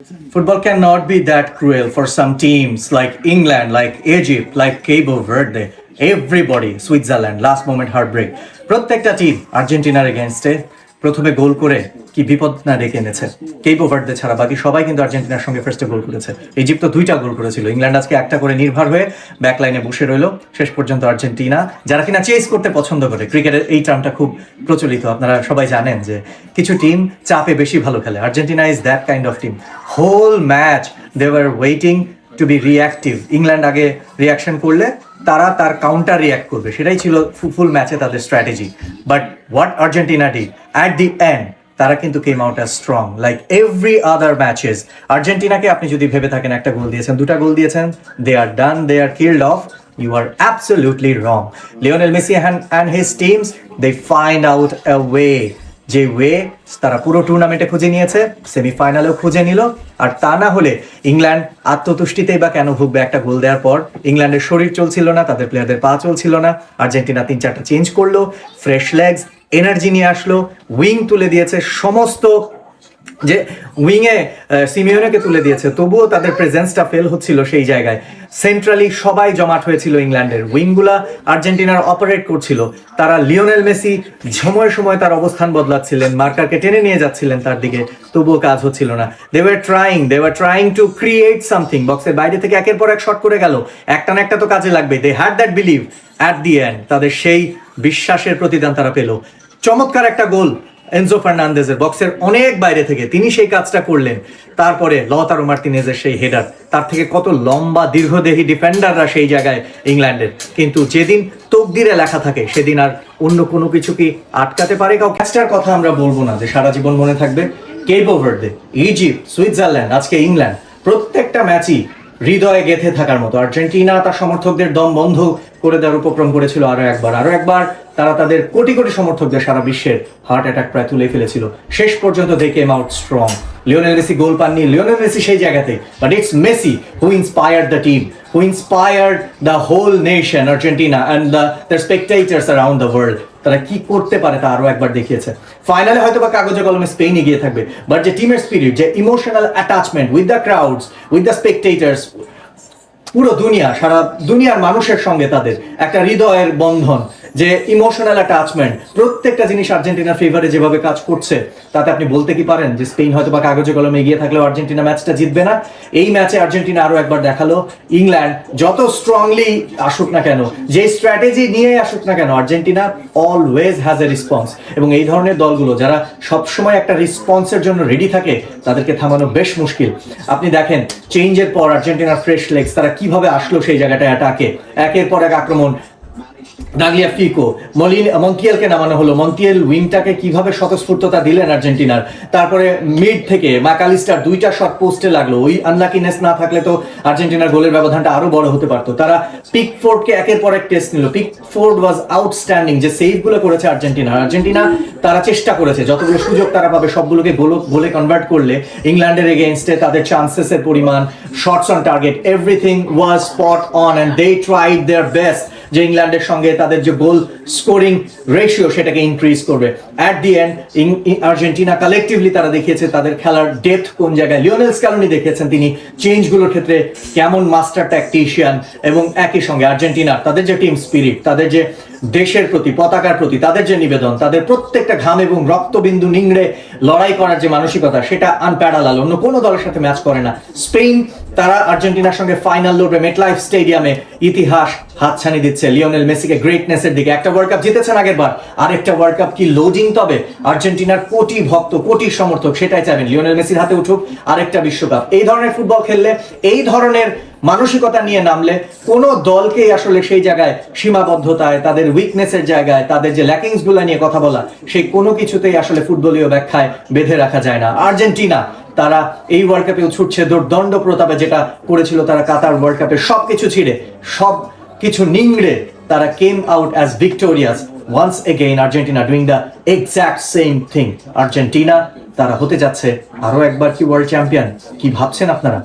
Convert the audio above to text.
Football cannot be that cruel for some teams like England, like Egypt, like Cabo Verde. Everybody, Switzerland, last moment heartbreak. প্রত্যেকটা team আর্জেন্টিনার এগেনস্টে প্রথমে গোল করে কি বিপদ না ডেকে এনেছে। কেইপো ভার্দে ছাড়া বাকি সবাই কিন্তু আর্জেন্টিনার সঙ্গে ফার্স্টে গোল করেছে। ইজিপ্ট তো 2টা গোল করেছিল। ইংল্যান্ড আজকে একটা করে নির্ভর হয়ে ব্যাকলাইনে বসে রইল শেষ পর্যন্ত। আর্জেন্টিনা যারা কিনা চেস করতে পছন্দ করে, ক্রিকেটের এই টার্মটা খুব প্রচলিত, আপনারা সবাই জানেন যে কিছু টিম চাপে বেশি ভালো খেলে। Argentina is that kind of team. Whole match they were waiting to be reactive. England আগে রিয়াকশন করলে তারা তার কাউন্টার রিয়াক্ট করবে, সেটাই ছিল ফুল ম্যাচে তাদের strategy. But what Argentina did at the and, তারা কিন্তু কেম out as strong like every other matches. আর্জেন্টিনাকে আপনি যদি ভেবে থাকেন একটা গোল দিয়েছেন, 2টা গোল দিয়েছেন, they are done, they are killed off, you are absolutely wrong. Lionel Messi and his teams, they find out a way, যে ওয়ে তারা পুরো টুর্নামেন্টে খুঁজে নিয়েছে, সেমিফাইনালেও খুঁজে নিল। আর তা না হলে ইংল্যান্ড আত্মতুষ্টিতেই বা কেন ভুগবে একটা গোল দেওয়ার পর? ইংল্যান্ডের শরীর চলছিল না, তাদের প্লেয়ারদের পা চলছিল না। আর্জেন্টিনা 3-4টা চেঞ্জ করলো, ফ্রেশ লেগস, এনার্জি নিয়ে আসলো, উইং তুলে দিয়েছে, সমস্ত যে উইংয়ে সিমিওনেকে তুলে দিয়েছে, তবুও তাদের প্রেজেন্সটা ফেল হচ্ছিল সেই জায়গায়। সেন্ট্রালি সবাই জমাট হয়েছিল ইংল্যান্ডের, উইংগুলা আর্জেন্টিনার অপারেট করছিল। তারা লিওনেল মেসি সময় সময় তার অবস্থান বদলাচ্ছিলেন, মার্কারকে টেনে নিয়ে যাচ্ছিলেন তার দিকে, তবুও কাজ হচ্ছিল না। They were trying to create something. বক্সের বাইরে থেকে একের পর এক শট করে গেল, একটা না একটা তো কাজে লাগবে। They had that belief at the end, তাদের সেই বিশ্বাসের প্রতিদান তারা পেল। চমৎকার একটা গোল এনজো ফার্নান্দেজের, বক্সের অনেক বাইরে থেকে তিনি সেই কাজটা করলেন। তারপরে লতারো মার্টিনেজের সেই হেডার, তার থেকে কত লম্বা দীর্ঘদেহী ডিফেন্ডাররা সেই জায়গায় ইংল্যান্ডের। কিন্তু যেদিন তকদিরে লেখা থাকে সেদিন আর অন্য কোনো কিছু কি আটকাতে পারে কাউ? ম্যাচটার কথা আমরা বলবো না যে সারা জীবন মনে থাকবে। কেইপো ভার্দে, ইজিপ্ট, সুইজারল্যান্ড, আজকে ইংল্যান্ড, প্রত্যেকটা ম্যাচই হৃদয়ে গেঁথে থাকার মতো। আর্জেন্টিনা তার সমর্থকদের দম বন্ধ করে দেওয়ার উপক্রম করেছিল আরো একবার। তারা তাদের কোটি কোটি সমর্থকদের সারা বিশ্বের হার্ট অ্যাটাক প্রায় তুলে ফেলেছিল। শেষ পর্যন্ত they came out strong. Lionel Messi গোল পাননি, লিওনেল মেসি সেই জায়গাতে, but it's Messi who inspired the team, who inspired the whole nation Argentina and the spectators around the world. তারা কি করতে পারে তা আরো একবার দেখিয়েছে। ফাইনালে হয়তো বা কাগজে কলমে স্পেন এগিয়ে থাকবে, বাট যে টিমের স্পিরিট, যে emotional attachment with the crowds, with the spectators, পুরো দুনিয়া, সারা দুনিয়ার মানুষের সঙ্গে তাদের একটা হৃদয়ের বন্ধন, যে ইমোশনাল অ্যাটাচমেন্ট, প্রত্যেকটা জিনিস আর্জেন্টিনার ফেভারে যেভাবে কাজ করছে, তাতে আপনি বলতে কি পারেন যে স্পেন হয়তো বা কাগজে কলমে এগিয়ে থাকলেও আর্জেন্টিনা ম্যাচটা জিতবে না? এই ম্যাচে আর্জেন্টিনা আরো একবার দেখালো ইংল্যান্ড যত স্ট্রংলি আসুক না কেন, যে স্ট্র্যাটেজি নিয়ে আসুক না কেন, Argentina always has a response. এবং এই ধরনের দলগুলো যারা সবসময় একটা রেসপন্সের জন্য রেডি থাকে, তাদেরকে থামানো বেশ মুশকিল। আপনি দেখেন চেঞ্জের পর আর্জেন্টিনার ফ্রেশ লেগস, তারা কিভাবে আসলো সেই জায়গাটায় অ্যাটাকে, একের পর এক আক্রমণ। নাগলিয়া ফিকো, মন্টিয়েলকে নামানো হলো, মন্টিয়েল উইংটাকে কিভাবে স্বতঃস্ফূর্ততা দিলেন আর্জেন্টিনার। তারপরে মিড থেকে ম্যাকালিস্টার 2টা শট পোস্টে লাগলো, ওই আনলাকিনেস না থাকলে তো আর্জেন্টিনার গোলের ব্যবধানটা আরো বড় হতে পারতো। তারা পিকফোর্ডকে একের পর এক টেস্ট নিল, পিকফোর্ড ওয়াজ আউটস্ট্যান্ডিং। যে সেভগুলো করেছে আর্জেন্টিনা তারা চেষ্টা করেছে যতগুলো সুযোগ তারা পাবে সবগুলোকে গোলে কনভার্ট করলে ইংল্যান্ডের এগেইনস্টে তাদের চান্সেসের পরিমাণ, shots on target, everything was spot on and they tried their best যে ইংল্যান্ডের সঙ্গে তাদের যে গোল স্কোরিং রেশিও সেটাকে ইনক্রিজ করবে। At the end Argentina collectively তারা দেখিয়েছে তাদের খেলার ডেপথ কোন জায়গায়। লিওনেল স্ক্যালোনি দেখিয়েছেন তিনি চেঞ্জগুলোর ক্ষেত্রে কেমন মাস্টার ট্যাকটিশিয়ান। এবং একই সঙ্গে আর্জেন্টিনা তাদের যে টিম স্পিরিট, তাদের যে দেশের প্রতি, পতাকার প্রতি তাদের যে নিবেদন, তাদের প্রত্যেকটা ঘাম এবং রক্তবিন্দু নিংড়ে লড়াই করার যে মানসিকতা, সেটা আনপ্যারালাল, অন্য কোনো দলের সাথে ম্যাচ করে না। স্পেন, তারা আর্জেন্টিনার সঙ্গে ফাইনাল লড়বে মেটলাইফ স্টেডিয়ামে, ইতিহাস হাতছানি দিচ্ছে লিওনেল মেসিকে গ্রেটনেসের দিকে। একটা ওয়ার্ল্ড কাপ জিতেছেন আগের বার, আরেকটা ওয়ার্ল্ড কাপ কি লোডিং? তবে আর্জেন্টিনার কোটি ভক্ত, কোটি সমর্থক সেটাই চাইবেন লিওনেল মেসির হাতে উঠুক আরেকটা বিশ্বকাপ। এই ধরনের ফুটবল খেললে, এই ধরনের মানসিকতা নিয়ে নামলে কোনো দলকেই আসলে সেই জায়গায় সীমাবদ্ধতায়, তাদের উইকনেসের জায়গায়, তাদের যে ল্যাকিংস গুলো নিয়ে কথা বলা, সেই কোনো কিছুতেই আসলে ফুটবলীয় ব্যাখ্যায় বেঁধে রাখা যায় না। আর্জেন্টিনা তারা এই ওয়ার্ল্ড কাপেও ছুটছে দুর্দণ্ড প্রতাপে, যেটা করেছিল তারা কাতার ওয়ার্ল্ড কাপে। সবকিছু ছিঁড়ে, সব কিছু নিংড়ে তারা came out as victorious. Once again Argentina doing the exact same thing. Argentina তারা হতে যাচ্ছে আরো একবার কি ওয়ার্ল্ড চ্যাম্পিয়ন। কি ভাবছেন আপনারা?